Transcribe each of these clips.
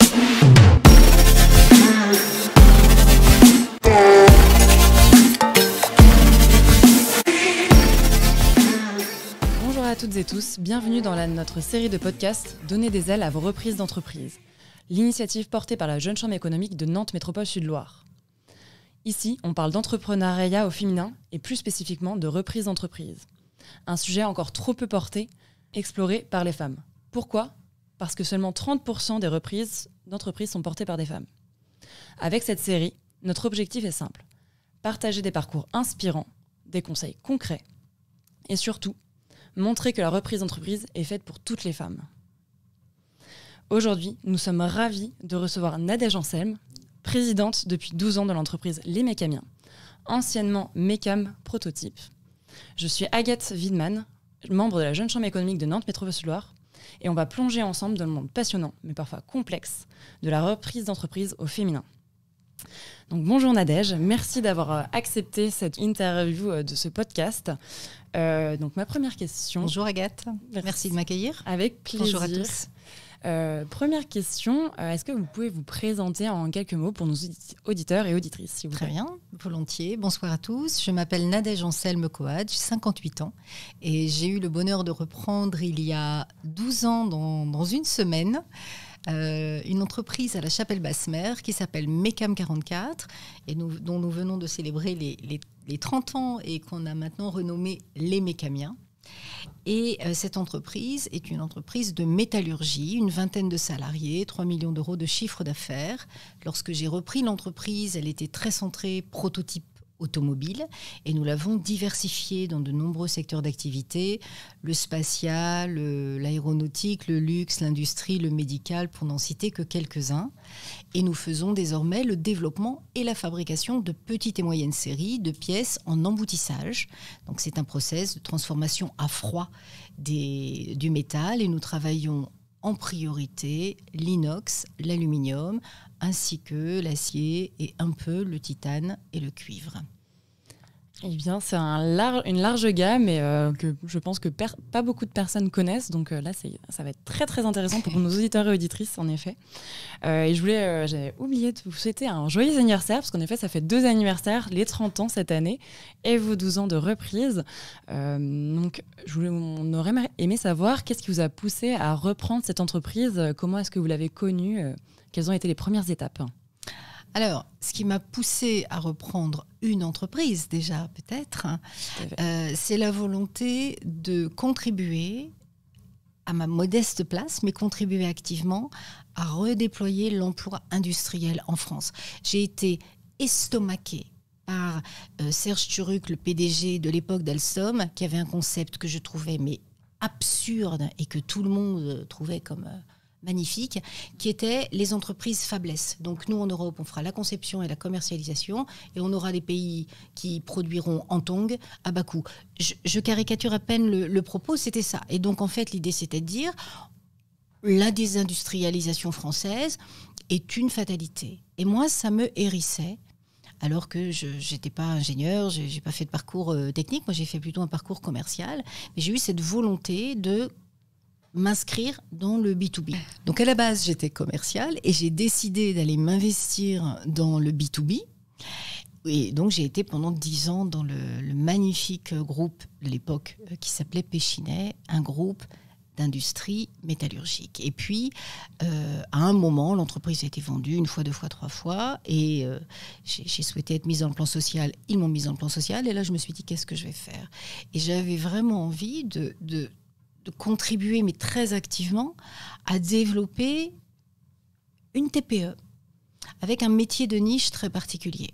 Bonjour à toutes et tous, bienvenue dans notre série de podcasts « Donner des ailes à vos reprises d'entreprise », l'initiative portée par la Jeune Chambre économique de Nantes Métropole Sud-Loire. Ici, on parle d'entrepreneuriat au féminin et plus spécifiquement de reprise d'entreprise. Un sujet encore trop peu porté, exploré par les femmes. Pourquoi ? Parce que seulement 30% des reprises d'entreprises sont portées par des femmes. Avec cette série, notre objectif est simple. Partager des parcours inspirants, des conseils concrets et surtout, montrer que la reprise d'entreprise est faite pour toutes les femmes. Aujourd'hui, nous sommes ravis de recevoir Nadège Anselme, présidente depuis 12 ans de l'entreprise Les Mécamiens, anciennement Mécam Prototype. Je suis Agathe Wiedmann, membre de la Jeune Chambre économique de Nantes Métropole Sud-Loire, et on va plonger ensemble dans le monde passionnant, mais parfois complexe, de la reprise d'entreprise au féminin. Donc bonjour Nadège, merci d'avoir accepté cette interview de ce podcast. Donc ma première question... Bonjour Agathe, merci de m'accueillir. Avec plaisir. Bonjour à tous. Première question, est-ce que vous pouvez vous présenter en quelques mots pour nos auditeurs et auditrices, s'il vous plaît ? Très bien, volontiers. Bonsoir à tous. Je m'appelle Nadège Anselme Coad, j'ai 58 ans et j'ai eu le bonheur de reprendre il y a 12 ans dans une semaine une entreprise à la Chapelle-Basse-Mer qui s'appelle Mécam 44 et dont nous venons de célébrer les 30 ans et qu'on a maintenant renommé Les Mécamiens. Et cette entreprise est une entreprise de métallurgie, une vingtaine de salariés, 3 millions d'euros de chiffre d'affaires. Lorsque j'ai repris l'entreprise, elle était très centrée prototype automobile et nous l'avons diversifiée dans de nombreux secteurs d'activité, le spatial, l'aéronautique, le luxe, l'industrie, le médical, pour n'en citer que quelques-uns. Et nous faisons désormais le développement et la fabrication de petites et moyennes séries de pièces en emboutissage. Donc c'est un process de transformation à froid du métal et nous travaillons en priorité l'inox, l'aluminium, ainsi que l'acier et un peu le titane et le cuivre. Eh bien, c'est une large gamme et que je pense que pas beaucoup de personnes connaissent. Donc là, ça va être très, très intéressant pour nos auditeurs et auditrices, en effet. Et j'avais oublié de vous souhaiter un joyeux anniversaire, parce qu'en effet, ça fait 2 anniversaires, les 30 ans cette année et vos 12 ans de reprise. Donc, on aurait aimé savoir qu'est-ce qui vous a poussé à reprendre cette entreprise. Comment est-ce que vous l'avez connue ? Quelles ont été les premières étapes ? Alors, ce qui m'a poussée à reprendre une entreprise, déjà peut-être, c'est la volonté de contribuer à ma modeste place, mais contribuer activement à redéployer l'emploi industriel en France. J'ai été estomaquée par Serge Turuc, le PDG de l'époque d'Alstom, qui avait un concept que je trouvais absurde et que tout le monde trouvait comme... magnifique, qui était les entreprises fabless. Donc nous, en Europe, on fera la conception et la commercialisation et on aura des pays qui produiront en tongs à bas coût. Je caricature à peine le propos, c'était ça. Et donc, en fait, l'idée, c'était de dire la désindustrialisation française est une fatalité. Et moi, ça me hérissait, alors que je n'étais pas ingénieure, je n'ai pas fait de parcours technique, moi, j'ai fait plutôt un parcours commercial. Mais j'ai eu cette volonté de m'inscrire dans le B2B. Donc à la base, j'étais commerciale et j'ai décidé d'aller m'investir dans le B2B. Et donc j'ai été pendant 10 ans dans le magnifique groupe de l'époque qui s'appelait Péchinet, un groupe d'industrie métallurgique. Et puis, à un moment, l'entreprise a été vendue 1 fois, 2 fois, 3 fois et j'ai souhaité être mise dans le plan social. Ils m'ont mise dans le plan social et là, je me suis dit, qu'est-ce que je vais faire ? Et j'avais vraiment envie de contribuer, mais très activement, à développer une TPE avec un métier de niche très particulier.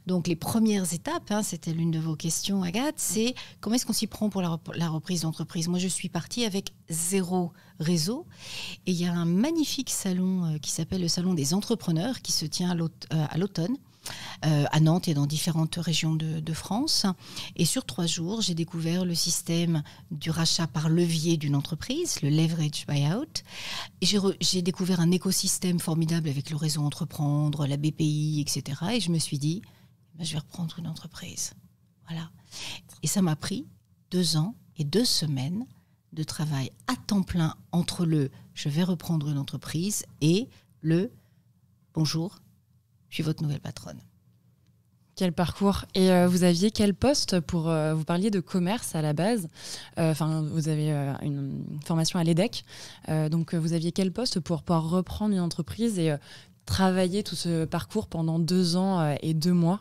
Donc les premières étapes, c'était l'une de vos questions, Agathe, c'est comment est-ce qu'on s'y prend pour la reprise d'entreprise ? Moi, je suis partie avec 0 réseau et il y a un magnifique salon qui s'appelle le Salon des entrepreneurs qui se tient à l'automne. À Nantes et dans différentes régions de France. Et sur 3 jours, j'ai découvert le système du rachat par levier d'une entreprise, le leverage buyout. Et j'ai découvert un écosystème formidable avec le réseau Entreprendre, la BPI, etc. Et je me suis dit, je vais reprendre une entreprise. Voilà. Et ça m'a pris 2 ans et 2 semaines de travail à temps plein entre je vais reprendre une entreprise et bonjour, je suis votre nouvelle patronne. Quel parcours. Et vous aviez quel poste pour... vous parliez de commerce à la base. Vous avez une formation à l'EDEC. Donc, vous aviez quel poste pour pouvoir reprendre une entreprise et travailler tout ce parcours pendant 2 ans et 2 mois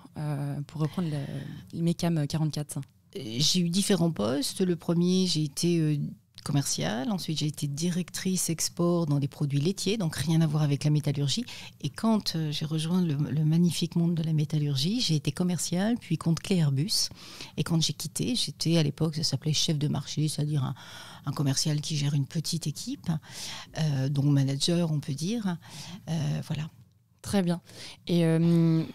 pour reprendre le MECAM 44? J'ai eu différents postes. Le premier, j'ai été commerciale. Ensuite, j'ai été directrice export dans des produits laitiers, donc rien à voir avec la métallurgie. Et quand j'ai rejoint le magnifique monde de la métallurgie, j'ai été commerciale, puis compte clé Airbus. Et quand j'ai quitté, j'étais à l'époque, ça s'appelait chef de marché, c'est-à-dire un commercial qui gère une petite équipe, donc manager, on peut dire. Voilà. Très bien. Et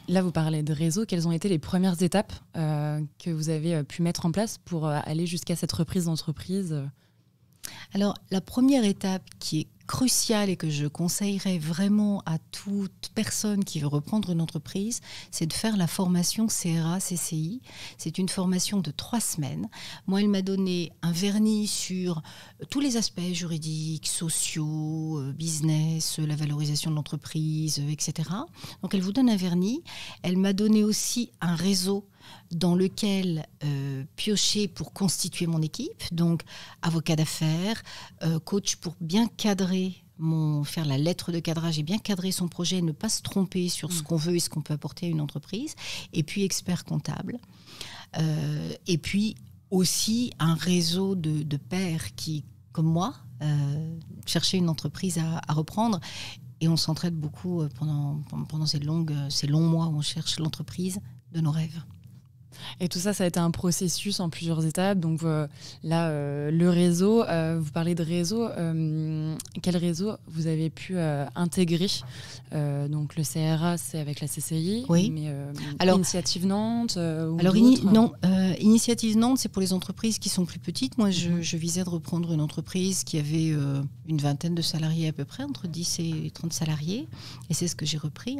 là, vous parlez de réseau. Quelles ont été les premières étapes que vous avez pu mettre en place pour aller jusqu'à cette reprise d'entreprise? Alors, la première étape qui est cruciale et que je conseillerais vraiment à toute personne qui veut reprendre une entreprise, c'est de faire la formation CRA-CCI. C'est une formation de 3 semaines. Moi, elle m'a donné un vernis sur tous les aspects juridiques, sociaux, business, la valorisation de l'entreprise, etc. Donc, elle vous donne un vernis. Elle m'a donné aussi un réseau dans lequel piocher pour constituer mon équipe, donc avocat d'affaires, coach pour bien cadrer, faire la lettre de cadrage et bien cadrer son projet, ne pas se tromper sur ce qu'on veut et ce qu'on peut apporter à une entreprise, et puis expert comptable. Et puis aussi un réseau de pairs qui, comme moi, cherchaient une entreprise à reprendre. Et on s'entraide beaucoup pendant ces longs mois où on cherche l'entreprise de nos rêves. Et tout ça, ça a été un processus en plusieurs étapes. Donc là, le réseau, vous parlez de réseau. Quel réseau vous avez pu intégrer? Donc le CRA, c'est avec la CCI. Oui. Mais alors, Initiative Nantes Initiative Nantes, c'est pour les entreprises qui sont plus petites. Moi, je visais de reprendre une entreprise qui avait une vingtaine de salariés à peu près, entre 10 et 30 salariés. Et c'est ce que j'ai repris.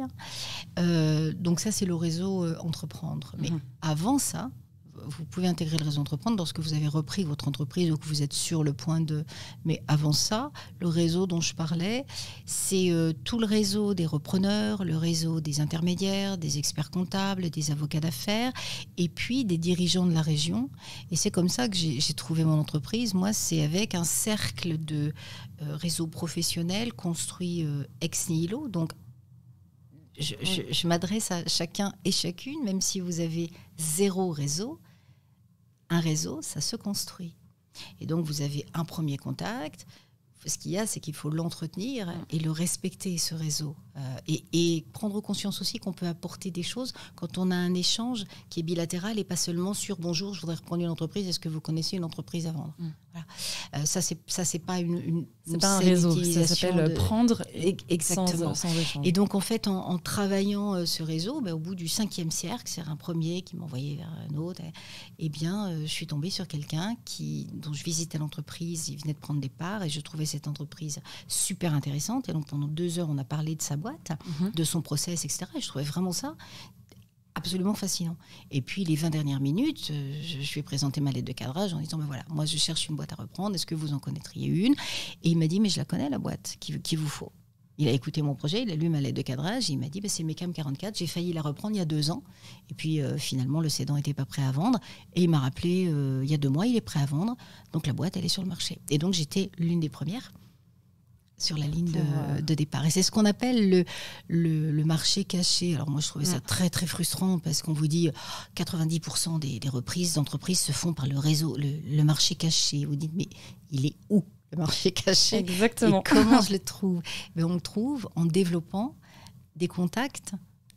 Donc ça, c'est le réseau Entreprendre. Mais avant ça, vous pouvez intégrer le réseau Entreprendre lorsque vous avez repris votre entreprise ou que vous êtes sur le point de... Mais avant ça, le réseau dont je parlais, c'est tout le réseau des repreneurs, le réseau des intermédiaires, des experts comptables, des avocats d'affaires, et puis des dirigeants de la région. Et c'est comme ça que j'ai trouvé mon entreprise. Moi, c'est avec un cercle de réseaux professionnels construit ex nihilo. Donc, je m'adresse à chacun et chacune, même si vous avez 0 réseau. Un réseau, ça se construit. Et donc, vous avez un premier contact. Ce qu'il y a, c'est qu'il faut l'entretenir et le respecter, ce réseau. Et prendre conscience aussi qu'on peut apporter des choses quand on a un échange qui est bilatéral et pas seulement sur « Bonjour, je voudrais reprendre une entreprise, est-ce que vous connaissez une entreprise à vendre ?» Voilà. Ça, c'est pas c'est pas un réseau, ça s'appelle prendre exactement. Sans échange. Et donc, en fait, en travaillant ce réseau, au bout du 5e cercle, c'est un premier qui m'envoyait vers un autre, eh bien, je suis tombée sur quelqu'un dont je visitais l'entreprise, il venait de prendre des parts et je trouvais cette entreprise super intéressante. Et donc, pendant 2 heures, on a parlé de sa boîte, de son process, etc. Et je trouvais vraiment ça absolument fascinant. Et puis, les 20 dernières minutes, je lui ai présenté ma lettre de cadrage en disant, voilà, moi, je cherche une boîte à reprendre. Est-ce que vous en connaîtriez une? Et il m'a dit, mais je la connais, la boîte qu'il vous faut. Il a écouté mon projet, il a lu ma lettre de cadrage, et il m'a dit, c'est MECAM 44, j'ai failli la reprendre il y a 2 ans. Et puis, finalement, le cédant n'était pas prêt à vendre. Et il m'a rappelé, il y a 2 mois, il est prêt à vendre. Donc, la boîte, elle est sur le marché. Et donc, j'étais l'une des premières sur la ligne de départ. Et c'est ce qu'on appelle le marché caché. Alors moi, je trouvais ça très, très frustrant parce qu'on vous dit 90% des reprises d'entreprises se font par le réseau, le marché caché. Vous dites, mais il est où le marché caché? Exactement. Et comment je le trouve? Mais on le trouve en développant des contacts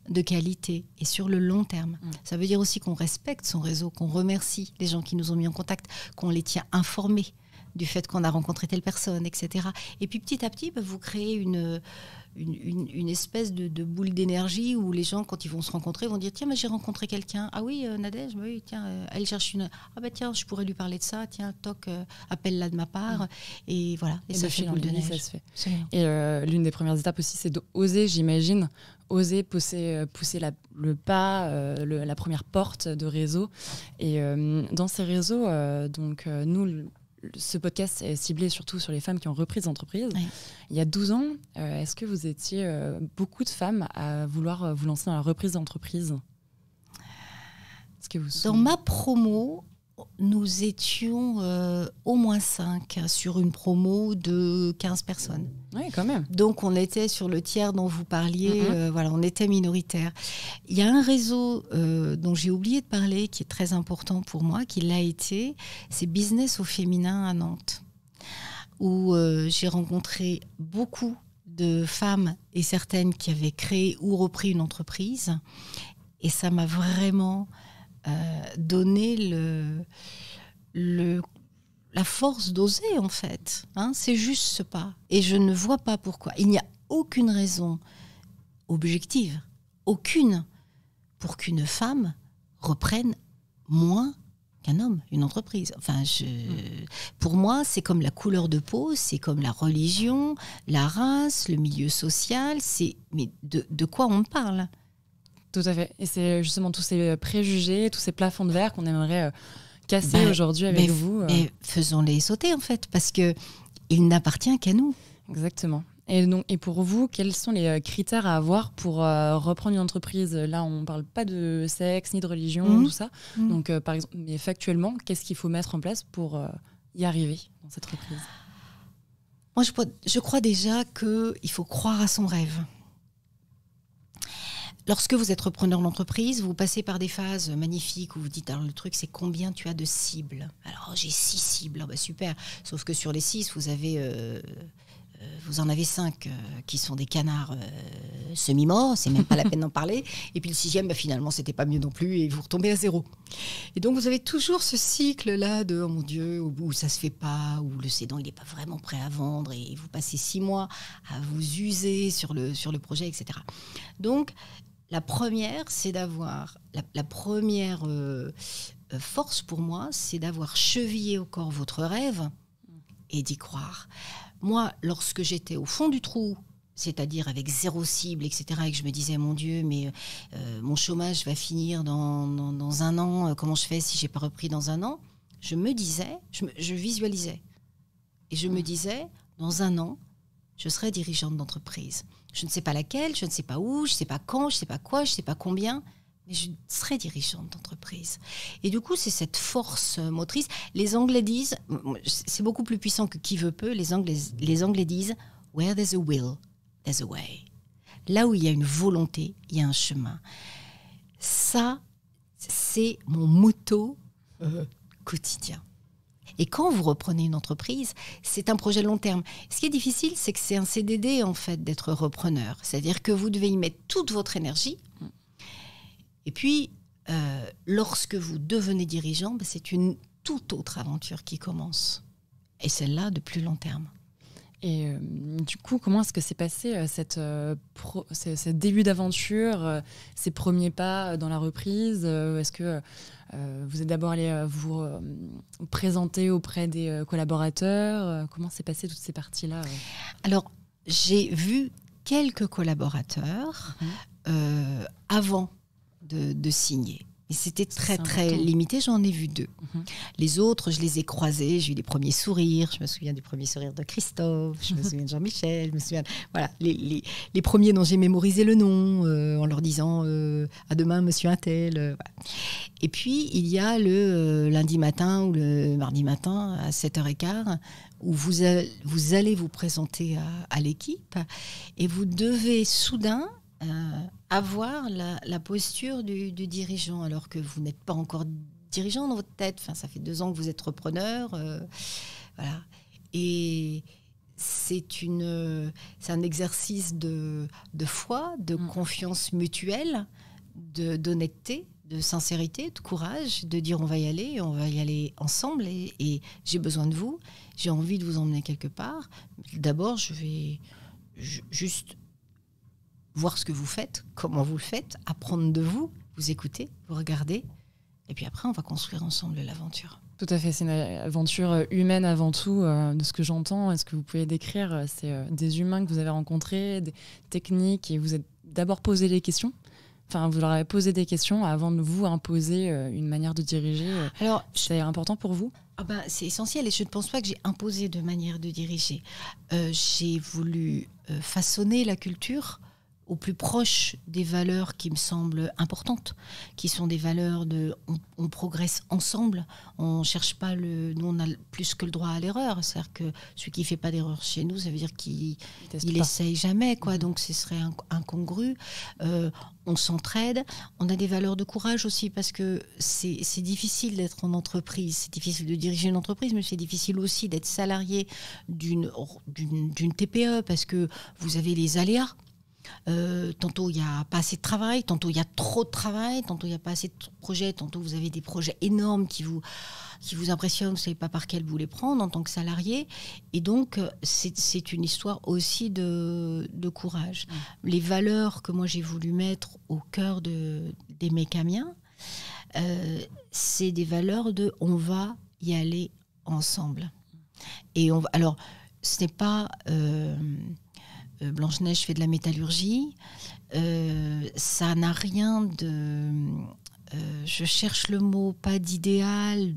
de qualité et sur le long terme. Ça veut dire aussi qu'on respecte son réseau, qu'on remercie les gens qui nous ont mis en contact, qu'on les tient informés du fait qu'on a rencontré telle personne, etc. Et puis petit à petit, vous créez une espèce de boule d'énergie où les gens, quand ils vont se rencontrer, vont dire « Tiens, mais j'ai rencontré quelqu'un. Ah oui, Nadège, oui, tiens, elle cherche une... Ah bah tiens, je pourrais lui parler de ça. Tiens, toc, appelle-la de ma part. » Et voilà, et ça fait boule de neige. Ça se fait. Et l'une des premières étapes aussi, c'est d'oser, j'imagine, oser pousser le pas, la première porte de réseau. Et dans ces réseaux, nous... ce podcast est ciblé surtout sur les femmes qui ont repris des entreprises. Oui. Il y a 12 ans, est-ce que vous étiez beaucoup de femmes à vouloir vous lancer dans la reprise d'entreprise? Est-ce que vous Dans ma promo, nous étions au moins 5 sur une promo de 15 personnes. Oui, quand même. Donc, on était sur le tiers dont vous parliez. Voilà, on était minoritaire. Il y a un réseau dont j'ai oublié de parler, qui est très important pour moi, qui l'a été. C'est Business au féminin à Nantes, où j'ai rencontré beaucoup de femmes et certaines qui avaient créé ou repris une entreprise. Et ça m'a vraiment donné la force d'oser, en fait. Hein, c'est juste ce pas. Et je ne vois pas pourquoi. Il n'y a aucune raison objective, aucune, pour qu'une femme reprenne moins qu'un homme une entreprise. Enfin, pour moi, c'est comme la couleur de peau, c'est comme la religion, la race, le milieu social. Mais de quoi on parle ? Tout à fait. Et c'est justement tous ces préjugés, tous ces plafonds de verre qu'on aimerait casser aujourd'hui avec vous. Mais faisons-les sauter, en fait, parce qu'il n'appartient qu'à nous. Exactement. Et pour vous, quels sont les critères à avoir pour reprendre une entreprise? Là, on ne parle pas de sexe, ni de religion, tout ça. Donc, par exemple, mais factuellement, qu'est-ce qu'il faut mettre en place pour y arriver dans cette reprise? Moi, je crois déjà qu'il faut croire à son rêve. Lorsque vous êtes repreneur d'entreprise, vous passez par des phases magnifiques où vous dites, alors le truc, c'est combien tu as de cibles? Alors, j'ai 6 cibles, super. Sauf que sur les 6, vous en avez 5 qui sont des canards semi-morts, c'est même pas la peine d'en parler. Et puis le 6e, finalement, c'était pas mieux non plus et vous retombez à 0. Et donc, vous avez toujours ce cycle-là de, oh mon Dieu, où ça se fait pas, où le cédant, il n'est pas vraiment prêt à vendre et vous passez 6 mois à vous user sur le projet, etc. Donc, la première, c'est d'avoir... La première force pour moi, c'est d'avoir chevillé au corps votre rêve et d'y croire. Moi, lorsque j'étais au fond du trou, c'est-à-dire avec 0 cible, etc., et que je me disais, mon Dieu, mais mon chômage va finir dans un an, comment je fais si je n'ai pas repris dans un an? Je me disais, je visualisais. Et je me disais, dans un an, je serai dirigeante d'entreprise. Je ne sais pas laquelle, je ne sais pas où, je ne sais pas quand, je ne sais pas quoi, je ne sais pas combien, mais je serai dirigeante d'entreprise. Et du coup, c'est cette force motrice. Les Anglais disent, c'est beaucoup plus puissant que qui veut peut, les Anglais disent « Where there's a will, there's a way ». Là où il y a une volonté, il y a un chemin. Ça, c'est mon motto quotidien. Et quand vous reprenez une entreprise, c'est un projet long terme. Ce qui est difficile, c'est que c'est un CDD, en fait, d'être repreneur. C'est-à-dire que vous devez y mettre toute votre énergie. Et puis, lorsque vous devenez dirigeant, c'est une toute autre aventure qui commence. Et celle-là, de plus long terme. Et du coup, comment est-ce que s'est passé ce début d'aventure, ces premiers pas dans la reprise? Est-ce que vous êtes d'abord allé vous présenter auprès des collaborateurs? Comment s'est passé toutes ces parties-là? Alors, j'ai vu quelques collaborateurs avant de signer. Et c'était très limité, j'en ai vu 2. Les autres, je les ai croisés, j'ai eu des premiers sourires, je me souviens du premier sourire de Christophe, je me souviens de Jean-Michel, je me souviens... Voilà, les premiers dont j'ai mémorisé le nom, en leur disant à demain, monsieur Untel. Voilà. Et puis, il y a le lundi matin ou le mardi matin à 7h15, où vous allez vous présenter à l'équipe et vous devez soudain... avoir la posture du dirigeant alors que vous n'êtes pas encore dirigeant dans votre tête. Enfin, ça fait 2 ans que vous êtes repreneur. Voilà. Et c'est un exercice de foi, de confiance mutuelle, d'honnêteté, de sincérité, de courage, de dire on va y aller ensemble et j'ai besoin de vous, j'ai envie de vous emmener quelque part. D'abord, je vais juste voir ce que vous faites, comment vous le faites, apprendre de vous, vous écouter, vous regarder, et puis après, on va construire ensemble l'aventure. Tout à fait, c'est une aventure humaine avant tout, de ce que j'entends. Est-ce que vous pouvez décrire, c'est des humains que vous avez rencontrés, des techniques, et vous êtes d'abord posé des questions? Enfin, vous leur avez posé des questions avant de vous imposer une manière de diriger. Alors, c'est important pour vous? C'est essentiel et je ne pense pas que j'ai imposé de manière de diriger. J'ai voulu façonner la culture au plus proche des valeurs qui me semblent importantes, qui sont des valeurs de on progresse ensemble, on cherche pas nous on a plus que le droit à l'erreur, c'est-à-dire que celui qui fait pas d'erreur chez nous, ça veut dire qu'il essaye jamais, quoi. Donc ce serait incongru. On s'entraide, on a des valeurs de courage aussi parce que c'est difficile d'être en entreprise, c'est difficile de diriger une entreprise, mais c'est difficile aussi d'être salarié d'une TPE parce que vous avez les aléas. Tantôt il n'y a pas assez de travail, tantôt il y a trop de travail, tantôt il n'y a pas assez de projets, tantôt vous avez des projets énormes qui vous impressionnent, vous ne savez pas par quel vous les prendre en tant que salarié. Et donc c'est une histoire aussi de courage. Les valeurs que moi j'ai voulu mettre au cœur des Mécamiens, c'est des valeurs de on va y aller ensemble. Et alors ce n'est pas... Blanche-Neige fait de la métallurgie, ça n'a rien de... je cherche le mot, pas d'idéal,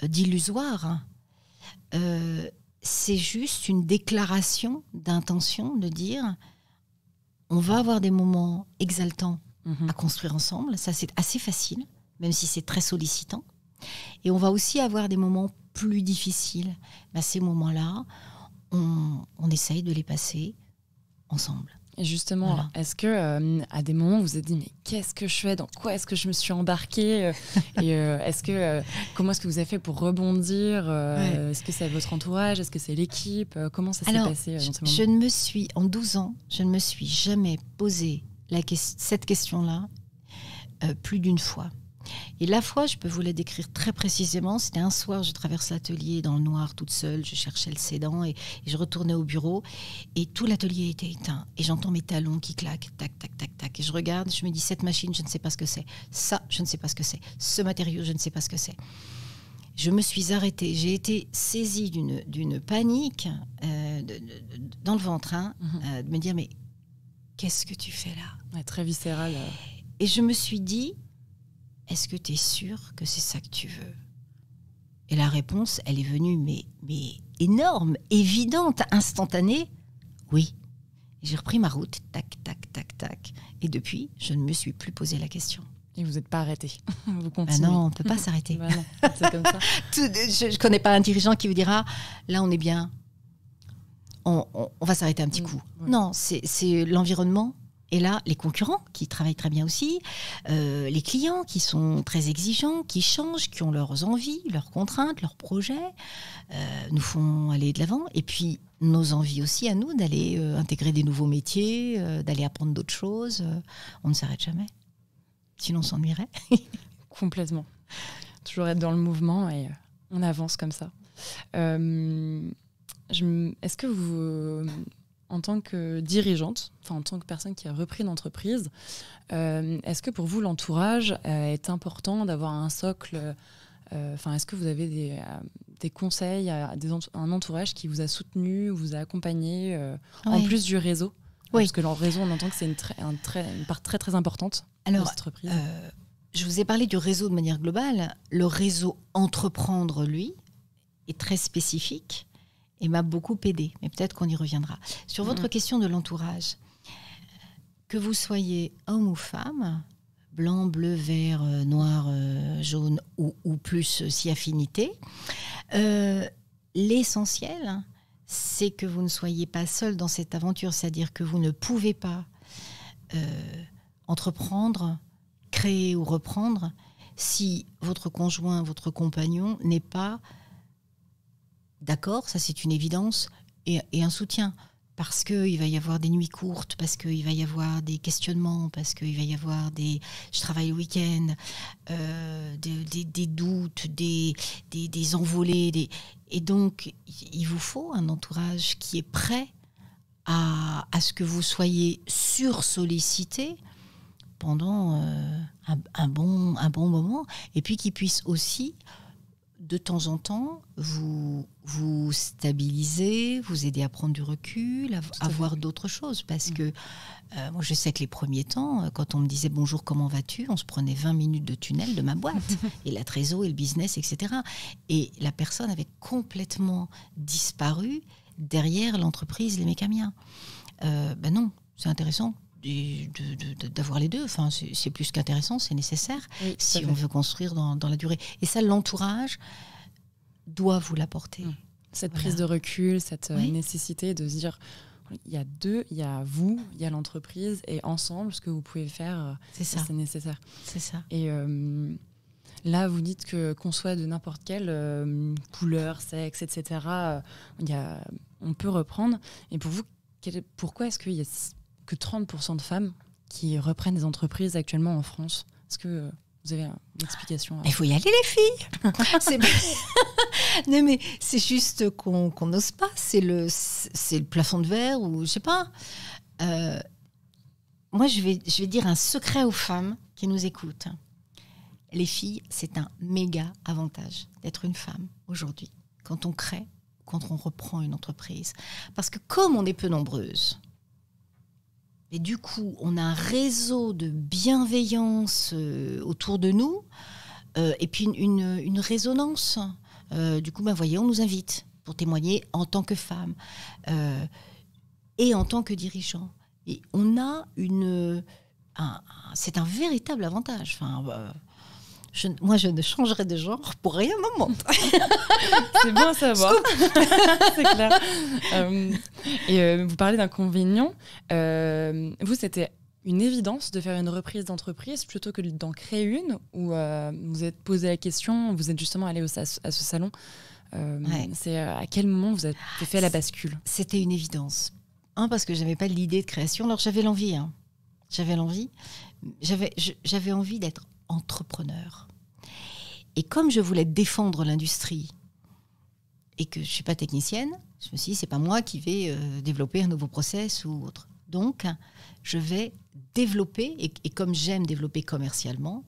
d'illusoire. C'est juste une déclaration d'intention de dire on va avoir des moments exaltants à construire ensemble, ça c'est assez facile, même si c'est très sollicitant. Et on va aussi avoir des moments plus difficiles. Ces moments-là, on essaye de les passer ensemble. Et justement, voilà. Est-ce que à des moments vous vous êtes dit mais qu'est-ce que je fais, dans quoi est-ce que je me suis embarquée et comment est-ce que vous avez fait pour rebondir Est-ce que c'est votre entourage, est-ce que c'est l'équipe, comment ça s'est passé dans ces moments? En 12 ans, je ne me suis jamais posé cette question-là plus d'une fois. Et la fois, je peux vous la décrire très précisément, c'était un soir, je traverse l'atelier dans le noir toute seule, je cherchais le sédant et je retournais au bureau et tout l'atelier était éteint et j'entends mes talons qui claquent, tac, tac, tac, tac, et je regarde, je me dis cette machine, je ne sais pas ce que c'est, ça, je ne sais pas ce que c'est, ce matériau, je ne sais pas ce que c'est. Je me suis arrêtée, j'ai été saisie d'une panique dans le ventre, de me dire mais qu'est-ce que tu fais là ? Ouais, très viscéral. Et je me suis dit, est-ce que tu es sûre que c'est ça que tu veux ? Et la réponse, elle est venue, mais énorme, évidente, instantanée. Oui. Et j'ai repris ma route, tac, tac, tac, tac. Et depuis, je ne me suis plus posé la question. Et vous n'êtes pas arrêté. Vous continuez. Non, on ne peut pas s'arrêter. Bah non, c'est comme ça. Je ne connais pas un dirigeant qui vous dira, là on est bien, on va s'arrêter un petit coup. Ouais. Non, c'est l'environnement. Et là, les concurrents qui travaillent très bien aussi, les clients qui sont très exigeants, qui changent, qui ont leurs envies, leurs contraintes, leurs projets, nous font aller de l'avant. Et puis, nos envies aussi à nous d'aller intégrer des nouveaux métiers, d'aller apprendre d'autres choses. On ne s'arrête jamais. Sinon, on s'ennuierait. Complètement. Toujours être dans le mouvement et on avance comme ça. Est-ce que vous... En tant que dirigeante, en tant que personne qui a repris une entreprise, est-ce que pour vous, l'entourage est important d'avoir un socle est-ce que vous avez des conseils un entourage qui vous a soutenu, vous a accompagné, en plus du réseau ? Oui. Parce que le réseau, on entend que c'est une part très, très importante de cette entreprise. Je vous ai parlé du réseau de manière globale. Le réseau Entreprendre, lui, est très spécifique. Et m'a beaucoup aidé, mais peut-être qu'on y reviendra. Sur votre question de l'entourage, que vous soyez homme ou femme, blanc, bleu, vert, noir, jaune ou plus si affinité, l'essentiel, c'est que vous ne soyez pas seul dans cette aventure, c'est-à-dire que vous ne pouvez pas entreprendre, créer ou reprendre si votre conjoint, votre compagnon n'est pas d'accord, ça c'est une évidence, et un soutien. Parce qu'il va y avoir des nuits courtes, parce qu'il va y avoir des questionnements, parce qu'il va y avoir je travaille le week-end, des doutes, des envolées. Et donc, il vous faut un entourage qui est prêt à ce que vous soyez sursollicité pendant un bon moment, et puis qui puisse aussi de temps en temps, vous stabiliser, vous aider à prendre du recul, à voir d'autres choses. Parce que moi, je sais que les premiers temps, quand on me disait « Bonjour, comment vas-tu ?», on se prenait 20 minutes de tunnel de ma boîte, et la trésor, et le business, etc. Et la personne avait complètement disparu derrière l'entreprise, les mécamiens. Non, c'est intéressant d'avoir les deux. Enfin, c'est plus qu'intéressant, c'est nécessaire si on veut construire dans la durée. Et ça, l'entourage doit vous l'apporter. Cette prise de recul, cette nécessité de se dire, il y a deux, il y a vous, il y a l'entreprise, et ensemble, ce que vous pouvez faire, c'est nécessaire. C'est ça. Et là, vous dites qu'on soit de n'importe quelle couleur, sexe, etc., on peut reprendre. Et pour vous, pourquoi est-ce qu'il y a que 30% de femmes qui reprennent des entreprises actuellement en France? Est-ce que vous avez une explication? Il faut y aller, les filles. Non, mais c'est juste qu'on n'ose pas. C'est le plafond de verre, ou je sais pas. Moi, je vais dire un secret aux femmes qui nous écoutent. Les filles, c'est un méga avantage d'être une femme aujourd'hui, quand on crée, quand on reprend une entreprise. Parce que comme on est peu nombreuses, et du coup, on a un réseau de bienveillance autour de nous, et puis une résonance. Du coup, voyez, on nous invite pour témoigner en tant que femme et en tant que dirigeant. Et on a c'est un véritable avantage. Enfin, moi, je ne changerai de genre pour rien au monde. C'est bon à savoir. C'est clair. Et vous parlez d'inconvénients. Vous, c'était une évidence de faire une reprise d'entreprise plutôt que d'en créer une, ou vous êtes posé la question, vous êtes justement allé à ce salon. C'est à quel moment vous avez fait la bascule? C'était une évidence. Parce que je n'avais pas l'idée de création. Alors, j'avais l'envie. J'avais l'envie. J'avais envie d'être entrepreneur. Et comme je voulais défendre l'industrie et que je ne suis pas technicienne, je me suis dit, c'est pas moi qui vais développer un nouveau process ou autre. Donc, je vais développer, et comme j'aime développer commercialement,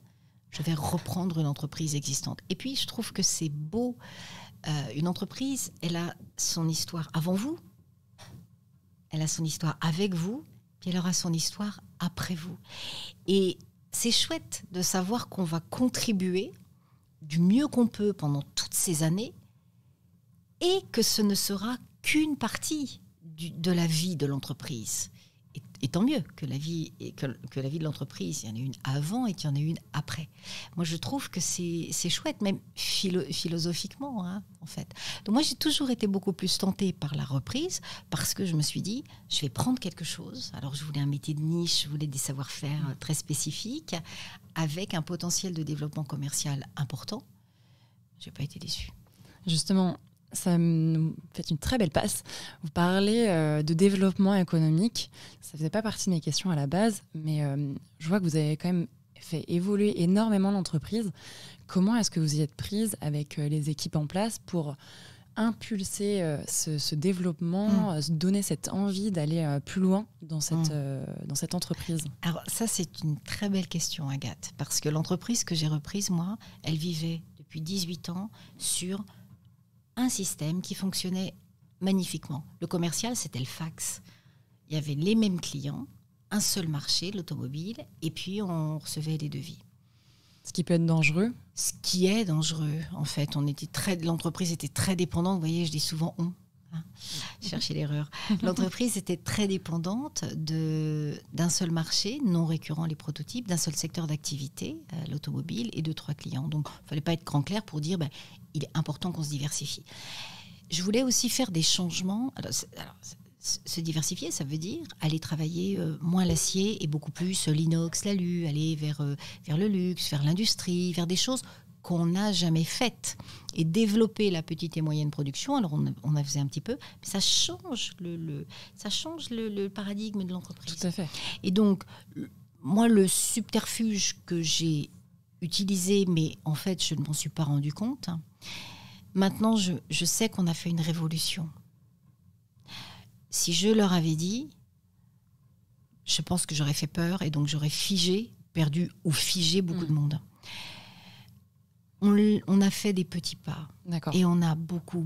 je vais reprendre une entreprise existante. Et puis, je trouve que c'est beau. Une entreprise, elle a son histoire avant vous, elle a son histoire avec vous, puis elle aura son histoire après vous. Et c'est chouette de savoir qu'on va contribuer du mieux qu'on peut pendant toutes ces années, et que ce ne sera qu'une partie de la vie de l'entreprise. Et tant mieux que la vie de l'entreprise, il y en a une avant et qu'il y en a une après. Moi, je trouve que c'est chouette, même philosophiquement, en fait. Donc moi, j'ai toujours été beaucoup plus tentée par la reprise, parce que je me suis dit, je vais prendre quelque chose. Alors, je voulais un métier de niche, je voulais des savoir-faire très spécifiques, avec un potentiel de développement commercial important. Je n'ai pas été déçue. Justement, ça me fait une très belle passe. Vous parlez de développement économique. Ça ne faisait pas partie de mes questions à la base, mais je vois que vous avez quand même fait évoluer énormément l'entreprise. Comment est-ce que vous y êtes prise avec les équipes en place pour impulser ce développement, donner cette envie d'aller plus loin dans cette entreprise? Alors ça, c'est une très belle question, Agathe, parce que l'entreprise que j'ai reprise, moi, elle vivait depuis 18 ans sur un système qui fonctionnait magnifiquement. Le commercial, c'était le fax. Il y avait les mêmes clients, un seul marché, l'automobile, et puis on recevait les devis. Ce qui peut être dangereux? Ce qui est dangereux, en fait. L'entreprise était très dépendante. Vous voyez, je dis souvent « on ». Cherchez l'erreur. L'entreprise était très dépendante d'un seul marché, non récurrent les prototypes, d'un seul secteur d'activité, l'automobile, et 2-3 clients. Donc, il ne fallait pas être grand clair pour dire il est important qu'on se diversifie. Je voulais aussi faire des changements. Alors, se diversifier, ça veut dire aller travailler moins l'acier et beaucoup plus l'inox, l'alu, aller vers le luxe, vers l'industrie, vers des choses qu'on n'a jamais faites, et développer la petite et moyenne production. Alors on a fait un petit peu, mais ça change le paradigme de l'entreprise. Tout à fait. Et donc, moi, le subterfuge que j'ai utilisé, mais en fait, je ne m'en suis pas rendu compte, maintenant, je sais qu'on a fait une révolution. Si je leur avais dit, je pense que j'aurais fait peur, et donc j'aurais perdu ou figé beaucoup de monde. on a fait des petits pas. D'accord. Et on a beaucoup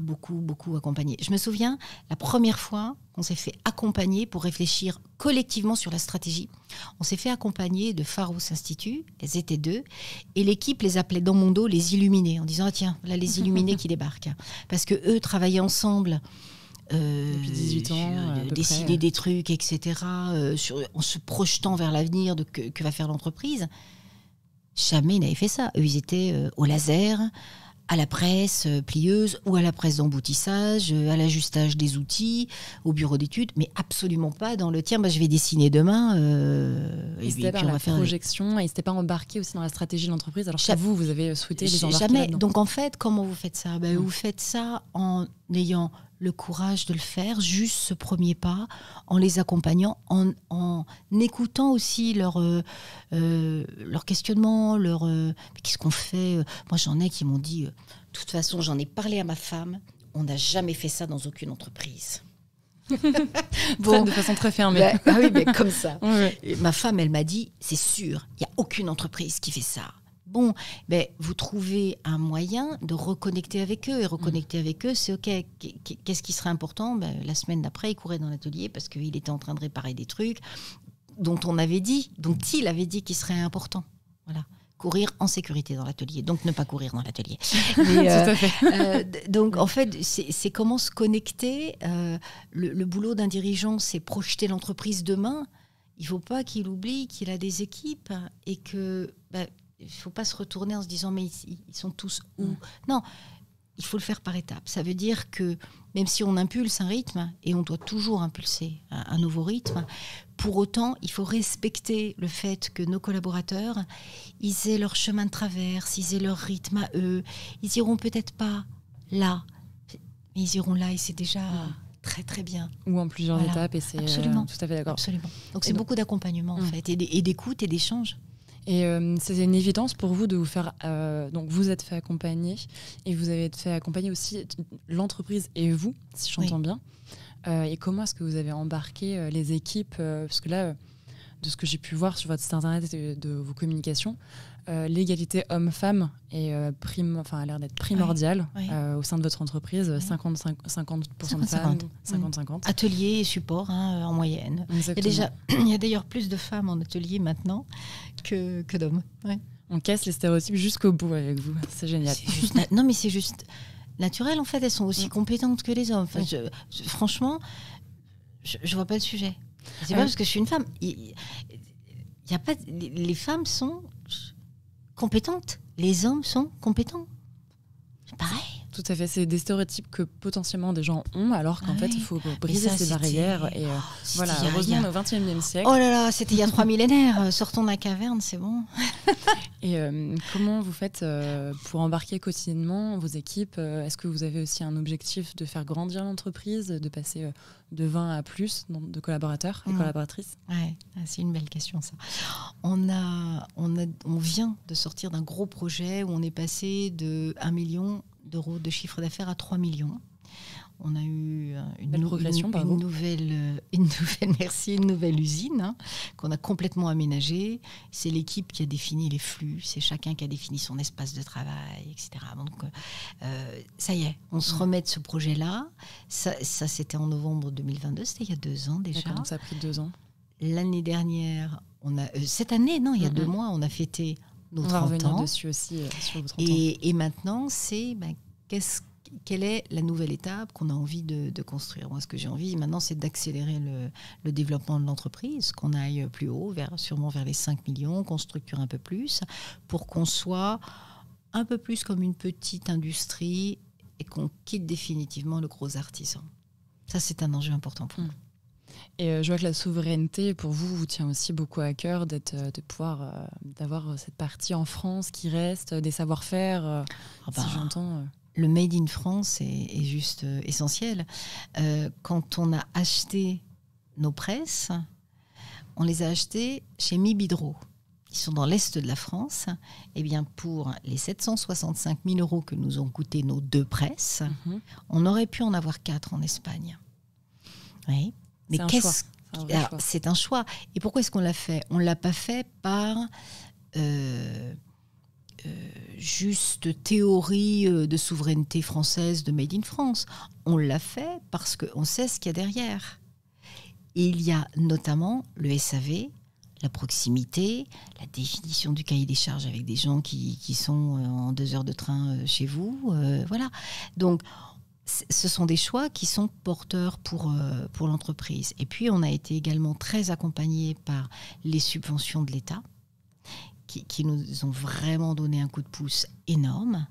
accompagné. Je me souviens, la première fois qu'on s'est fait accompagner pour réfléchir collectivement sur la stratégie, on s'est fait accompagner de Pharos Institut, elles étaient 2, et l'équipe les appelait dans mon dos les illuminés, en disant « Ah tiens, là les illuminés qui débarquent ». Parce qu'eux travaillaient ensemble depuis 18 ans, décider des trucs, etc., en se projetant vers l'avenir de que va faire l'entreprise. Jamais ils n'avaient fait ça. Eux, ils étaient au laser, à la presse plieuse ou à la presse d'emboutissage, à l'ajustage des outils, au bureau d'études, mais absolument pas dans le tiens, je vais dessiner demain. Et c'était par la projection, et c'était pas embarqué aussi dans la stratégie de l'entreprise. Alors vous avez souhaité les embarquer jamais. là-dedans. Donc en fait, comment vous faites ça ? Vous faites ça en ayant le courage de le faire, juste ce premier pas, en les accompagnant, en écoutant aussi leur questionnement, qu'est-ce qu'on fait ? Moi, j'en ai qui m'ont dit, de toute façon, j'en ai parlé à ma femme, on n'a jamais fait ça dans aucune entreprise. De façon très fermée. Mais comme ça. Ouais. Ma femme, elle m'a dit, c'est sûr, il n'y a aucune entreprise qui fait ça. Vous trouvez un moyen de reconnecter avec eux. Et reconnecter avec eux, c'est OK. Qu'est-ce qui serait important ? La semaine d'après, il courait dans l'atelier parce qu'il était en train de réparer des trucs dont il avait dit qu'il serait important. Voilà. Courir en sécurité dans l'atelier. Donc, ne pas courir dans l'atelier. Tout à fait. Donc, en fait, c'est comment se connecter. Le boulot d'un dirigeant, c'est projeter l'entreprise demain. Il ne faut pas qu'il oublie qu'il a des équipes et que... il ne faut pas se retourner en se disant mais ils sont tous où ? Non, il faut le faire par étapes. Ça veut dire que même si on impulse un rythme, et on doit toujours impulser un nouveau rythme, pour autant, il faut respecter le fait que nos collaborateurs, ils aient leur chemin de traverse, ils aient leur rythme à eux. Ils iront peut-être pas là, mais ils iront là et c'est déjà... très très bien. Ou en plusieurs étapes, et c'est absolument. Tout à fait d'accord. Absolument. Donc c'est beaucoup d'accompagnement en fait, et d'écoute et d'échange. Et c'est une évidence pour vous de vous faire... donc vous êtes fait accompagner, et vous avez fait accompagner aussi l'entreprise et vous, si j'entends bien. Et comment est-ce que vous avez embarqué les équipes parce que là, de ce que j'ai pu voir sur votre site internet et de vos communications, l'égalité homme-femme est a l'air d'être primordiale au sein de votre entreprise. 50% de femmes, 50-50. Atelier et support en moyenne. Exactement. Il y a d'ailleurs plus de femmes en atelier maintenant que d'hommes. Ouais. On casse les stéréotypes jusqu'au bout avec vous. C'est génial. Non, mais c'est juste naturel en fait. Elles sont aussi compétentes que les hommes. Enfin, franchement, je vois pas le sujet. C'est pas parce que je suis une femme. Il y a pas. Les femmes sont compétentes. Les hommes sont compétents. C'est pareil. Tout à fait, c'est des stéréotypes que potentiellement des gens ont, alors qu'en fait, il faut briser ces barrières. Et heureusement, on est au XXIe siècle. Oh là là, c'était il y a 3 millénaires. Sortons de la caverne, c'est bon. Et comment vous faites pour embarquer quotidiennement vos équipes ? Est-ce que vous avez aussi un objectif de faire grandir l'entreprise, de passer de 20 à plus de collaborateurs et collaboratrices ? Ouais, c'est une belle question ça. On vient de sortir d'un gros projet où on est passé de 1 million d'euros de chiffre d'affaires à 3 millions. On a eu une nouvelle usine qu'on a complètement aménagée. C'est l'équipe qui a défini les flux, c'est chacun qui a défini son espace de travail, etc. Donc, ça y est, on se remet de ce projet-là. Ça c'était en novembre 2022, c'était il y a 2 ans déjà. D'accord, donc ça a pris 2 ans. L'année dernière, cette année, non, il y a 2 mois, on a fêté nos 30 ans. On va revenir dessus aussi, sur vos 30 ans. Et maintenant, c'est quelle est la nouvelle étape qu'on a envie de construire ? Moi, ce que j'ai envie maintenant, c'est d'accélérer le développement de l'entreprise, qu'on aille plus haut, sûrement vers les 5 millions, qu'on structure un peu plus, pour qu'on soit un peu plus comme une petite industrie et qu'on quitte définitivement le gros artisan. Ça, c'est un enjeu important pour nous. Et je vois que la souveraineté, pour vous tient aussi beaucoup à cœur d'avoir cette partie en France qui reste, des savoir-faire, si j'entends... Le Made in France est juste essentiel. Quand on a acheté nos presses, on les a achetées chez Mibidro. Ils sont dans l'est de la France. Eh bien, pour les 765 000 € que nous ont coûté nos 2 presses, on aurait pu en avoir 4 en Espagne. Oui. Mais c'est un choix. Et pourquoi est-ce qu'on l'a fait ? On ne l'a pas fait par juste théorie de souveraineté française, de Made in France. On l'a fait parce qu'on sait ce qu'il y a derrière. Et il y a notamment le SAV, la proximité, la définition du cahier des charges avec des gens qui sont en 2 heures de train chez vous. Voilà. Donc, ce sont des choix qui sont porteurs pour l'entreprise. Et puis, on a été également très accompagnés par les subventions de l'État, qui nous ont vraiment donné un coup de pouce énorme.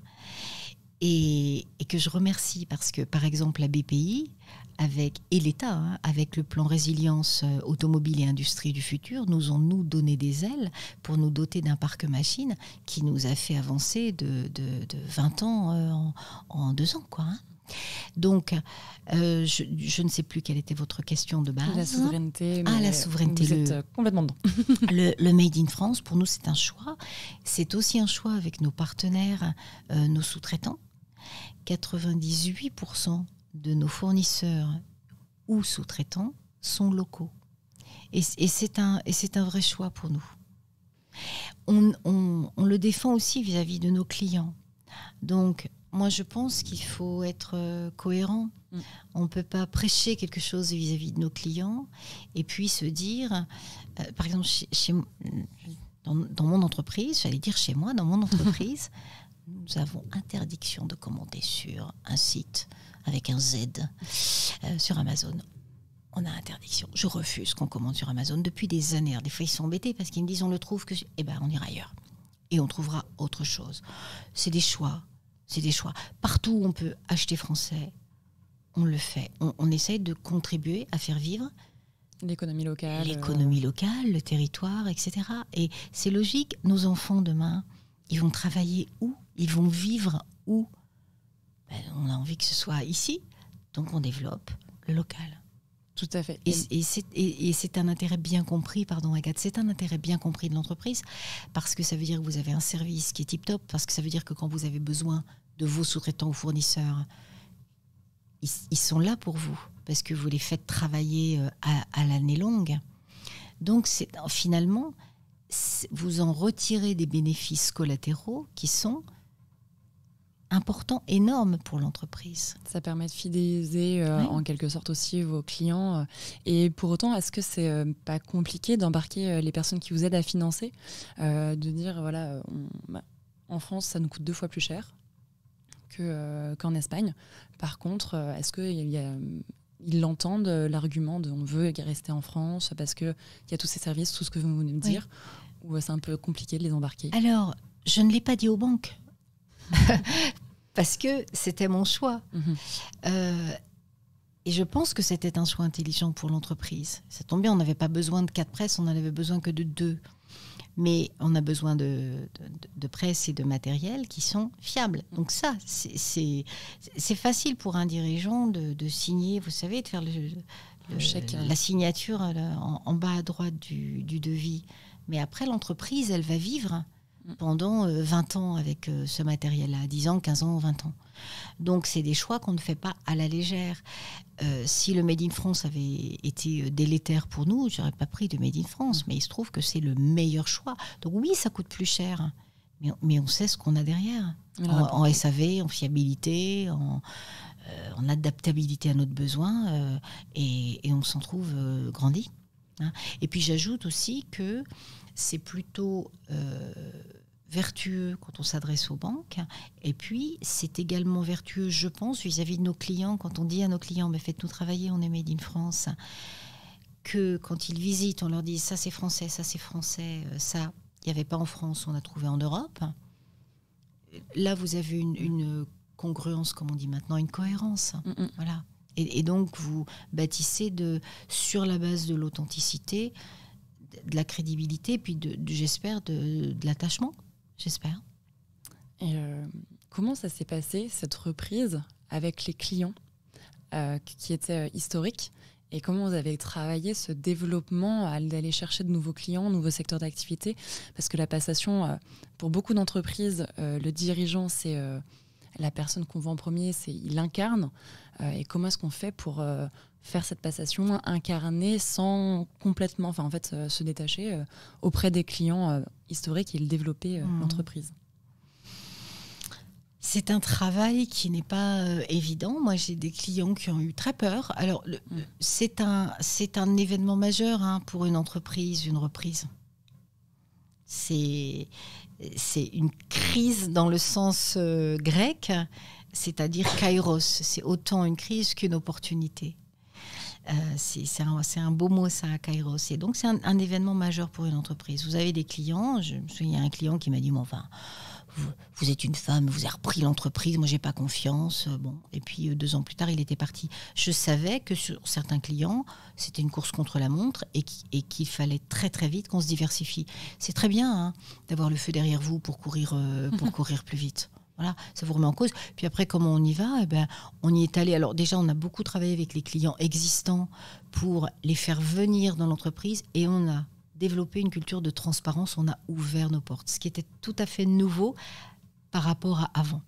Et que je remercie parce que, par exemple, la BPI et l'État, avec le plan résilience automobile et industrie du futur, nous ont donné des ailes pour nous doter d'un parc machine qui nous a fait avancer de 20 ans en 2 ans, quoi. Donc, je ne sais plus quelle était votre question de base. La souveraineté. La souveraineté. Vous êtes complètement dedans. Le Made in France, pour nous, c'est un choix. C'est aussi un choix avec nos partenaires, nos sous-traitants. 98% de nos fournisseurs ou sous-traitants sont locaux. Et c'est un vrai choix pour nous. On le défend aussi vis-à-vis de nos clients. Donc, moi, je pense qu'il faut être cohérent. On ne peut pas prêcher quelque chose vis-à-vis de nos clients et puis se dire, par exemple, dans mon entreprise, j'allais dire chez moi, dans mon entreprise, nous avons interdiction de commander sur un site avec un Z sur Amazon. On a interdiction. Je refuse qu'on commande sur Amazon depuis des années. Des fois, ils sont embêtés parce qu'ils me disent on le trouve que... Eh ben, on ira ailleurs. Et on trouvera autre chose. C'est des choix. C'est des choix. Partout où on peut acheter français, on le fait. On essaye de contribuer à faire vivre l'économie locale. L'économie locale, le territoire, etc. Et c'est logique. Nos enfants, demain, ils vont travailler où? Ils vont vivre où? On a envie que ce soit ici. Donc, on développe le local. Tout à fait. Et c'est un intérêt bien compris, pardon Agathe, c'est un intérêt bien compris de l'entreprise parce que ça veut dire que vous avez un service qui est tip-top, parce que ça veut dire que quand vous avez besoin de vos sous-traitants ou fournisseurs, ils sont là pour vous parce que vous les faites travailler à l'année longue. Donc finalement, vous en retirez des bénéfices collatéraux qui sont important, énorme pour l'entreprise. Ça permet de fidéliser en quelque sorte aussi vos clients. Et pour autant, est-ce que c'est pas compliqué d'embarquer les personnes qui vous aident à financer, de dire voilà, en France, ça nous coûte 2 fois plus cher qu'en Espagne. Par contre, est-ce qu'ils entendent l'argument de on veut rester en France parce qu'il y a tous ces services, tout ce que vous venez de dire, ou c'est un peu compliqué de les embarquer? Alors, je ne l'ai pas dit aux banques. Parce que c'était mon choix. Et je pense que c'était un choix intelligent pour l'entreprise. Ça tombe bien, on n'avait pas besoin de 4 presses, on n'en avait besoin que de 2. Mais on a besoin de presses et de matériel qui sont fiables. Donc ça, c'est facile pour un dirigeant de signer, vous savez, de faire le chèque, la signature en bas à droite du devis. Mais après, l'entreprise, elle va vivre pendant 20 ans avec ce matériel-là, 10 ans, 15 ans, 20 ans. Donc, c'est des choix qu'on ne fait pas à la légère. Si le Made in France avait été délétère pour nous, je n'aurais pas pris de Made in France, mais il se trouve que c'est le meilleur choix. Donc oui, ça coûte plus cher, mais on sait ce qu'on a derrière. En SAV, en fiabilité, en adaptabilité à notre besoin, et on s'en trouve grandi. Et puis j'ajoute aussi que c'est plutôt vertueux quand on s'adresse aux banques. Et puis, c'est également vertueux, je pense, vis-à-vis de nos clients. Quand on dit à nos clients, mais faites-nous travailler, on est Made in France, que quand ils visitent, on leur dit, ça c'est français, ça, il n'y avait pas en France, on a trouvé en Europe. Là, vous avez une congruence, comme on dit maintenant, une cohérence. Voilà. Et donc, vous bâtissez sur la base de l'authenticité, de la crédibilité, puis j'espère de l'attachement. J'espère. Et comment ça s'est passé, cette reprise avec les clients qui étaient historiques, et comment vous avez travaillé ce développement d'aller chercher de nouveaux clients, nouveaux secteurs d'activité? Parce que la passation, pour beaucoup d'entreprises, le dirigeant, c'est la personne qu'on voit en premier, il l'incarne. Et comment est-ce qu'on fait pour faire cette passation incarnée sans complètement, se détacher auprès des clients historiques et le développer l'entreprise? C'est un travail qui n'est pas évident. Moi, j'ai des clients qui ont eu très peur. Alors, c'est un événement majeur pour une entreprise, une reprise. C'est une crise dans le sens grec, c'est-à-dire kairos. C'est autant une crise qu'une opportunité. C'est un beau mot, ça, kairos. Et donc, c'est un événement majeur pour une entreprise. Vous avez des clients. Je me souviens, il y a un client qui m'a dit, mais enfin, vous êtes une femme, vous avez repris l'entreprise, moi j'ai pas confiance. Bon. Et puis 2 ans plus tard, il était parti. Je savais que sur certains clients, c'était une course contre la montre et qu'il fallait très très vite qu'on se diversifie. C'est très bien d'avoir le feu derrière vous pour courir plus vite. Voilà, ça vous remet en cause. Puis après, comment on y va ? On y est allé. Alors déjà, on a beaucoup travaillé avec les clients existants pour les faire venir dans l'entreprise et on a développer une culture de transparence, on a ouvert nos portes, ce qui était tout à fait nouveau par rapport à avant.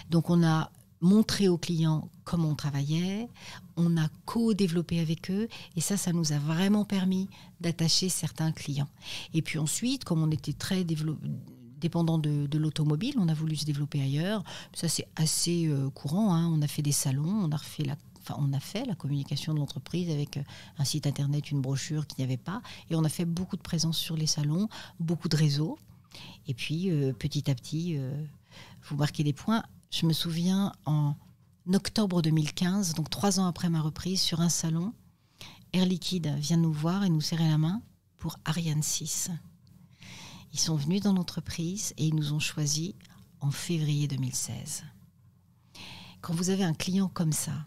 Donc on a montré aux clients comment on travaillait, on a co-développé avec eux, et ça nous a vraiment permis d'attacher certains clients. Et puis ensuite, comme on était très dépendant de l'automobile, on a voulu se développer ailleurs. Ça c'est assez courant, on a fait des salons, on a fait la communication de l'entreprise avec un site internet, une brochure qu'il n'y avait pas. Et on a fait beaucoup de présence sur les salons, beaucoup de réseaux. Et puis, petit à petit, vous marquez des points. Je me souviens, en octobre 2015, donc 3 ans après ma reprise, sur un salon, Air Liquide vient nous voir et nous serrer la main pour Ariane 6. Ils sont venus dans l'entreprise et ils nous ont choisis en février 2016. Quand vous avez un client comme ça,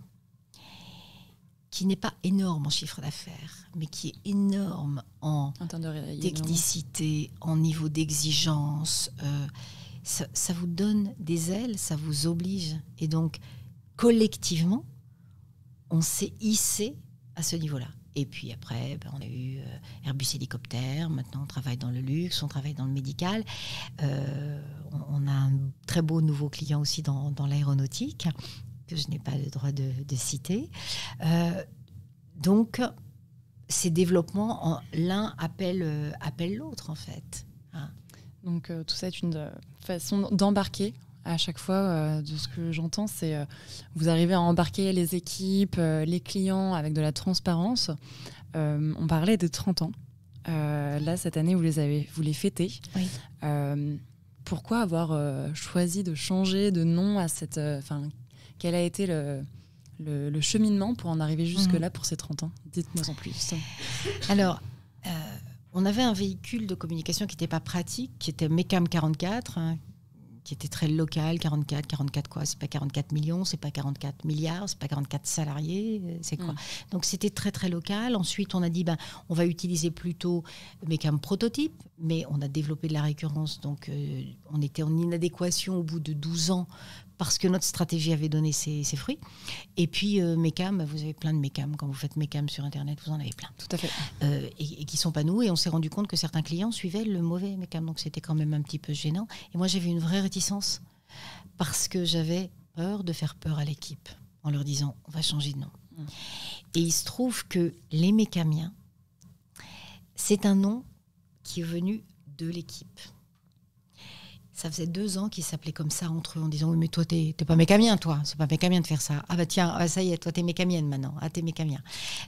qui n'est pas énorme en chiffre d'affaires, mais qui est énorme en technicité, en niveau d'exigence, ça vous donne des ailes, ça vous oblige. Et donc, collectivement, on s'est hissé à ce niveau-là. Et puis après, on a eu Airbus Hélicoptère, maintenant on travaille dans le luxe, on travaille dans le médical. On a un très beau nouveau client aussi dans l'aéronautique, que je n'ai pas le droit de citer. Donc, ces développements, l'un appelle l'autre, en fait. Donc, tout ça est une façon d'embarquer. À chaque fois, de ce que j'entends, c'est vous arrivez à embarquer les équipes, les clients avec de la transparence. On parlait de 30 ans. Là, cette année, vous les fêtez. Oui. Pourquoi avoir choisi de changer de nom à cette... quel a été le cheminement pour en arriver jusque-là pour ces 30 ans ? Dites-moi en plus. Alors, on avait un véhicule de communication qui n'était pas pratique, qui était Mecam 44, qui était très local. 44 quoi ? C'est pas 44 millions, c'est pas 44 milliards, c'est pas 44 salariés, c'est quoi ? Donc c'était très très local. Ensuite, on a dit on va utiliser plutôt Mecam prototype, mais on a développé de la récurrence, donc on était en inadéquation au bout de 12 ans parce que notre stratégie avait donné ses fruits. Et puis Mecam, vous avez plein de Mecam. Quand vous faites Mecam sur Internet, vous en avez plein. Tout à fait. Et qui ne sont pas nous. Et on s'est rendu compte que certains clients suivaient le mauvais Mecam. Donc c'était quand même un petit peu gênant. Et moi, j'avais une vraie réticence parce que j'avais peur de faire peur à l'équipe en leur disant on va changer de nom. Et il se trouve que les Mecamiens, c'est un nom qui est venu de l'équipe. Ça faisait 2 ans qu'ils s'appelaient comme ça entre eux en disant « Oui, mais toi, t'es pas mécamien, toi. C'est pas mécamien de faire ça. Ah bah tiens, ça y est, toi, t'es mécamienne maintenant. Ah, t'es mécamien. »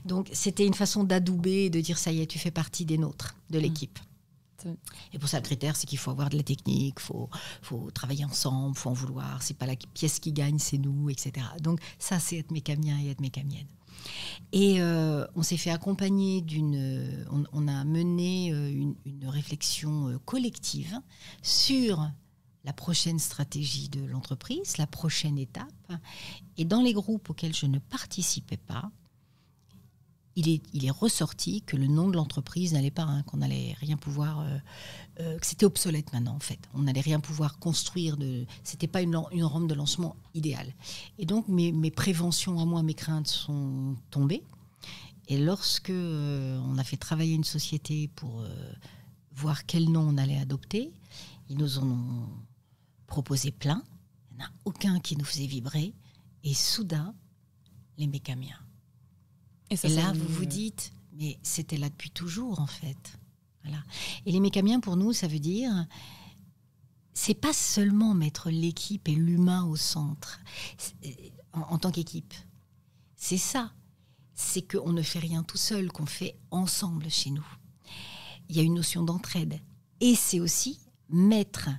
Donc, c'était une façon d'adouber et de dire « Ça y est, tu fais partie des nôtres, de l'équipe. » Et pour ça, le critère, c'est qu'il faut avoir de la technique, faut travailler ensemble, faut en vouloir. C'est pas la pièce qui gagne, c'est nous, etc. Donc, ça, c'est être mécamien et être mécamienne. Et on s'est fait accompagner on a mené une réflexion collective sur la prochaine stratégie de l'entreprise, la prochaine étape. Et dans les groupes auxquels je ne participais pas, il est ressorti que le nom de l'entreprise n'allait pas, qu'on n'allait rien pouvoir... que c'était obsolète maintenant, en fait. On n'allait rien pouvoir construire. C'était pas une rampe de lancement idéale. Et donc, mes préventions à moi, mes craintes sont tombées. Et lorsque on a fait travailler une société pour voir quel nom on allait adopter, ils nous en ont proposé plein. Il n'y en a aucun qui nous faisait vibrer. Et soudain, les Mécamiens. Et là, vous vous dites, mais c'était là depuis toujours, en fait. Voilà. Et les Mécamiens, pour nous, ça veut dire, c'est pas seulement mettre l'équipe et l'humain au centre en tant qu'équipe. C'est ça. C'est qu'on ne fait rien tout seul, qu'on fait ensemble chez nous. Il y a une notion d'entraide. Et c'est aussi mettre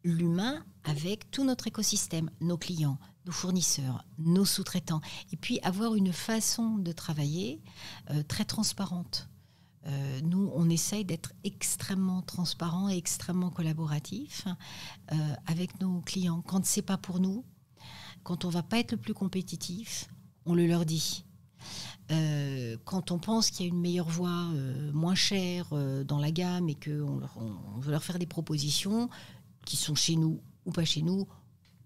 l'humain avec tout notre écosystème, nos clients, nos fournisseurs, nos sous-traitants. Et puis avoir une façon de travailler très transparente. Nous, on essaye d'être extrêmement transparent et extrêmement collaboratif avec nos clients. Quand c'est pas pour nous, quand on va pas être le plus compétitif, on le leur dit. Quand on pense qu'il y a une meilleure voie moins chère dans la gamme et qu'on veut leur faire des propositions qui sont chez nous ou pas chez nous,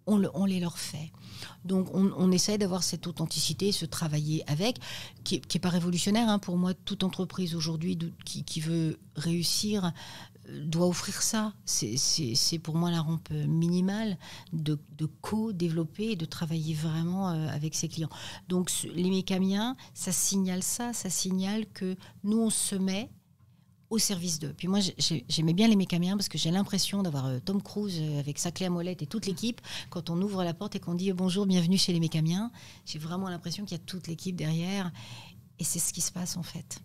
on les leur fait. Donc on essaie d'avoir cette authenticité, se travailler avec, qui est pas révolutionnaire. Hein. Pour moi, toute entreprise aujourd'hui qui veut réussir doit offrir ça. C'est pour moi la rampe minimale de co-développer et de travailler vraiment avec ses clients. Donc les Mécamiens, ça signale que nous on se met au service d'eux. Puis moi, j'aimais bien les Mécamiens parce que j'ai l'impression d'avoir Tom Cruise avec sa clé à molette et toute l'équipe. Quand on ouvre la porte et qu'on dit bonjour, bienvenue chez les Mécamiens, j'ai vraiment l'impression qu'il y a toute l'équipe derrière. Et c'est ce qui se passe en fait.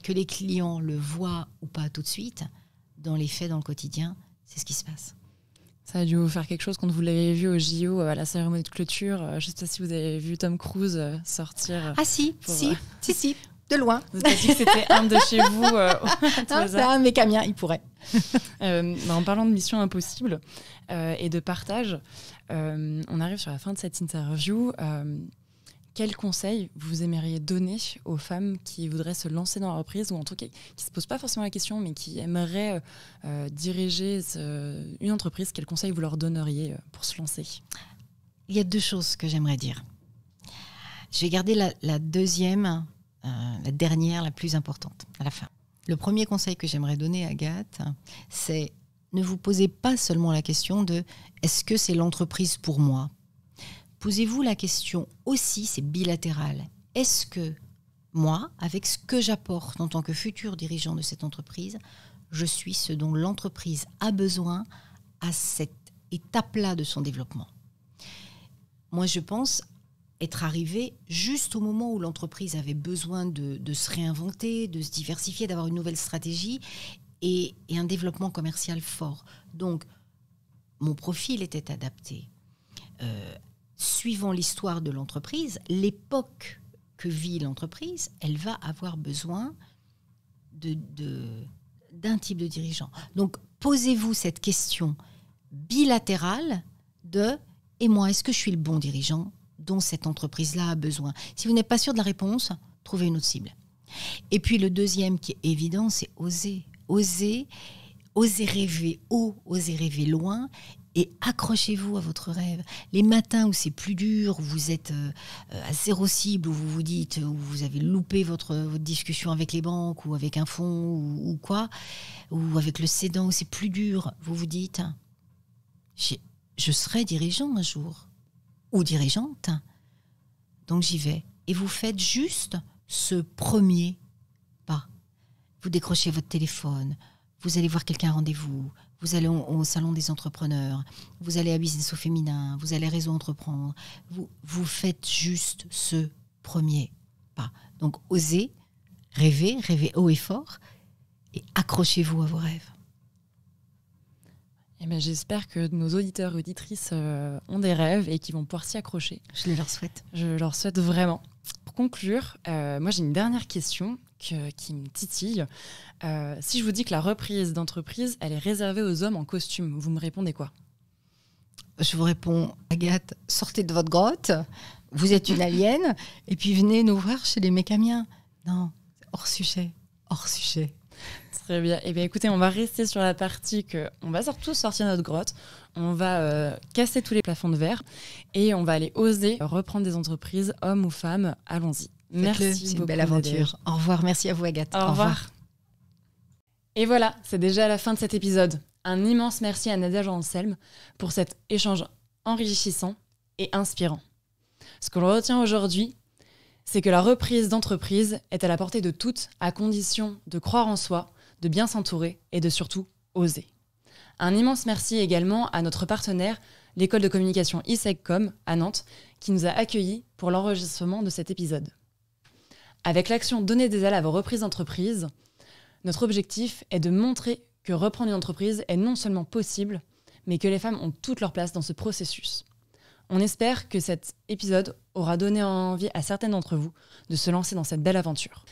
Que les clients le voient ou pas tout de suite, dans les faits, dans le quotidien, c'est ce qui se passe. Ça a dû vous faire quelque chose quand vous l'avez vu au JO à la cérémonie de clôture. Je ne sais pas si vous avez vu Tom Cruise sortir. Ah si. De loin. Vous avez dit que c'était un de chez vous. Non, c'est un Mécamien, il pourrait. En parlant de Mission Impossible et de partage, on arrive sur la fin de cette interview. Quel conseil vous aimeriez donner aux femmes qui voudraient se lancer dans la reprise, ou en tout cas qui ne se posent pas forcément la question, mais qui aimeraient diriger une entreprise? Quel conseil vous leur donneriez pour se lancer? Il y a 2 choses que j'aimerais dire. Je vais garder la deuxième... la dernière, la plus importante, à la fin. Le premier conseil que j'aimerais donner à Agathe, c'est ne vous posez pas seulement la question de « est-ce que c'est l'entreprise pour moi ?» Posez-vous la question aussi, c'est bilatéral. Est-ce que moi, avec ce que j'apporte en tant que futur dirigeant de cette entreprise, je suis ce dont l'entreprise a besoin à cette étape-là de son développement? Moi, je pense être arrivé juste au moment où l'entreprise avait besoin de se réinventer, de se diversifier, d'avoir une nouvelle stratégie et un développement commercial fort. Donc, mon profil était adapté. Suivant l'histoire de l'entreprise, l'époque que vit l'entreprise, elle va avoir besoin d'un type de dirigeant. Donc, posez-vous cette question bilatérale de « et moi, est-ce que je suis le bon dirigeant ?» dont cette entreprise-là a besoin. Si vous n'êtes pas sûr de la réponse, trouvez une autre cible. Et puis le deuxième qui est évident, c'est oser. Oser rêver haut, oser rêver loin et accrochez-vous à votre rêve. Les matins où c'est plus dur, où vous êtes à zéro cible, où vous vous dites, où vous avez loupé votre discussion avec les banques ou avec un fonds ou quoi, ou avec le cédant où c'est plus dur, vous vous dites, je serai dirigeant un jour. Ou dirigeante, donc j'y vais. Et vous faites juste ce premier pas. Vous décrochez votre téléphone, vous allez voir quelqu'un à rendez-vous, vous allez au salon des entrepreneurs, vous allez à Business au féminin, vous allez à Réseau Entreprendre. Vous faites juste ce premier pas. Donc osez, rêvez haut et fort, et accrochez-vous à vos rêves. Eh bien, j'espère que nos auditeurs et auditrices ont des rêves et qu'ils vont pouvoir s'y accrocher. Je les leur souhaite. Je leur souhaite vraiment. Pour conclure, moi j'ai une dernière question qui me titille. Si je vous dis que la reprise d'entreprise, elle est réservée aux hommes en costume, vous me répondez quoi? Je vous réponds, Agathe, sortez de votre grotte, vous êtes une alien, et puis venez nous voir chez les Mécamiens. Non, hors sujet. Très bien. Eh bien, écoutez, on va rester sur la partie on va tous sortir de notre grotte, on va casser tous les plafonds de verre et on va aller oser reprendre des entreprises, hommes ou femmes. Allons-y. Merci. C'est une belle aventure. Au revoir. Merci à vous, Agathe. Au revoir. Et voilà, c'est déjà la fin de cet épisode. Un immense merci à Nadia Jean-Anselme pour cet échange enrichissant et inspirant. Ce que l'on retient aujourd'hui, c'est que la reprise d'entreprise est à la portée de toutes, à condition de croire en soi, de bien s'entourer et de surtout oser. Un immense merci également à notre partenaire, l'école de communication ISECCOM à Nantes, qui nous a accueillis pour l'enregistrement de cet épisode. Avec l'action Donner des ailes à vos reprises d'entreprise, notre objectif est de montrer que reprendre une entreprise est non seulement possible, mais que les femmes ont toute leur place dans ce processus. On espère que cet épisode aura donné envie à certaines d'entre vous de se lancer dans cette belle aventure.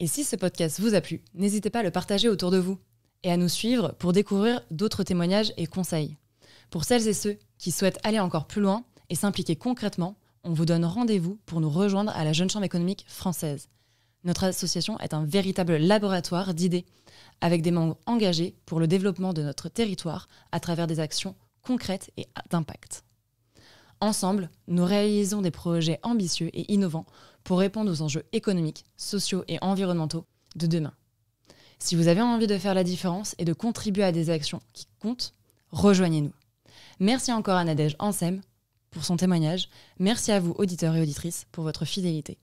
Et si ce podcast vous a plu, n'hésitez pas à le partager autour de vous et à nous suivre pour découvrir d'autres témoignages et conseils. Pour celles et ceux qui souhaitent aller encore plus loin et s'impliquer concrètement, on vous donne rendez-vous pour nous rejoindre à la Jeune Chambre économique française. Notre association est un véritable laboratoire d'idées avec des membres engagés pour le développement de notre territoire à travers des actions concrètes et d'impact. Ensemble, nous réalisons des projets ambitieux et innovants pour répondre aux enjeux économiques, sociaux et environnementaux de demain. Si vous avez envie de faire la différence et de contribuer à des actions qui comptent, rejoignez-nous. Merci encore à Nadège Ansem pour son témoignage. Merci à vous, auditeurs et auditrices, pour votre fidélité.